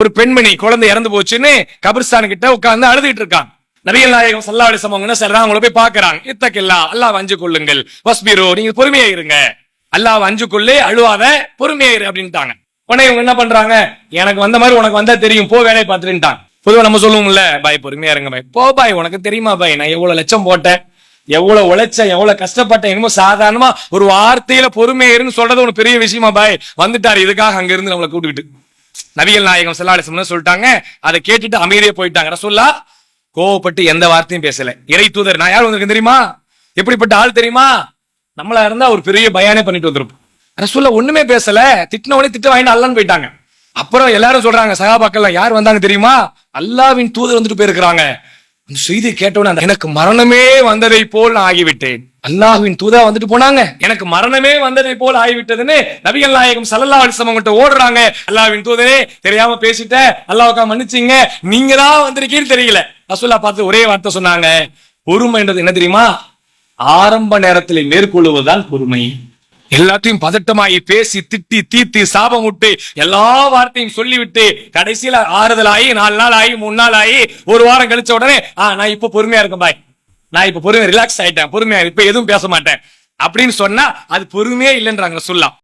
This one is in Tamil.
ஒரு பெண்மணி குழந்தை இறந்து போச்சுன்னு கபிரிஸ்தான் கிட்ட உட்கார்ந்து அழுதுட்டு இருக்காங்க. நபிகள் நாயகம் ஸல்லல்லாஹு அலைஹி வஸல்லம் என்ன சொல்றாங்க, அவங்கள போய் பாக்குறாங்க. இத்தகில்லா, அல்லாஹ் அஞ்சு கொள்ளுங்கள், வஸ்பிரு, நீங்க பொறுமையா இருங்க, அல்லாஹ் அஞ்சு கொள்ளு, அழுவாத, பொறுமையா இரு அப்படின்ட்டாங்க. உடனே இவங்க என்ன பண்றாங்க, எனக்கு வந்த மாதிரி உனக்கு வந்தா தெரியும், போ வேலையை பார்த்துட்டாங்க. பொதுவா நம்ம சொல்லுவோம்ல, பாய் பொறுமையா இருங்க பாய், போ பாய், உனக்கு தெரியுமா பாய் நான் எவ்வளவு லட்சம் போட்டேன், எவ்வளவு உழைச்சேன், எவ்வளவு கஷ்டப்பட்டேன், என்னமோ சாதாரணமா ஒரு வார்த்தையில பொறுமையா இருன்னு சொல்றது ஒரு பெரிய விஷயமா பாய், வந்துட்டாரு இதுக்காக அங்க இருந்து நம்மளை கூப்பிட்டு. நபிகள் நாயகம் ஸல்லல்லாஹு அலைஹி வஸல்லம் சொல்லிட்டாங்க. அதை கேட்டுட்டு அமைதியா போயிட்டாங்க. ரசூலுல்லாஹ் கோவப்பட்டு எந்த வார்த்தையும் பேசல. இறை தூதர், நான் யார் வந்திருக்கேன் தெரியுமா, எப்படிப்பட்ட ஆள் தெரியுமா, நம்மளா இருந்தா ஒரு பெரிய பயானே பண்ணிட்டு வந்திருப்போம். ரசூலுல்லாஹ் ஒண்ணுமே பேசல, திட்டினவனே திட்ட வாங்கிட்டு அல்லான்னு போயிட்டாங்க. அப்புறம் எல்லாரும் சொல்றாங்க, சஹாபாக்கள் யார் வந்தாங்க தெரியுமா, அல்லாஹ்வின் தூதர் வந்துட்டு போயிருக்கிறாங்க. அந்த செய்தி கேட்டவன எனக்கு மரணமே வந்ததை போல் நான் ஆகிவிட்டேன், அல்லாஹ்வின் தூதர் வந்துட்டு போனாங்க, எனக்கு மரணமே வந்ததை போல் ஆகிவிட்டதுன்னு நபிகள் நாயகம் ஸல்லல்லாஹு அலைஹி வஸல்லம் கிட்ட ஓடுறாங்க. அல்லாஹ்வின் தூதரே தெரியாம பேசிட்டேன், அல்லாஹ்வுக்கா மன்னிச்சிங்க, நீங்க தான் வந்திருக்கீன்னு தெரியல. ரசூலுல்லாஹ் பார்த்து ஒரே வார்த்தை சொன்னாங்க, பொறுமைன்றது என்ன தெரியுமா, ஆரம்ப நேரத்தில் மேற்கொள்வதுதான் பொறுமை. எல்லாத்தையும் பதட்டமாயி பேசி திட்டி தீர்த்தி சாபம் விட்டு எல்லா வார்த்தையும் சொல்லிவிட்டு கடைசியில ஆறுதல் ஆகி 4 நாள் ஆகி 3 நாள் ஆகி 1 வாரம் கழிச்ச உடனே நான் இப்ப பொறுமையா இருக்கேன் பாய், நான் இப்ப பொறுமையா ரிலாக்ஸ் ஆயிட்டேன், பொறுமையா இப்ப எதுவும் பேச மாட்டேன் அப்படின்னு சொன்னா அது பொறுமையே இல்லைன்றாங்க ரசூலுல்லாஹ்.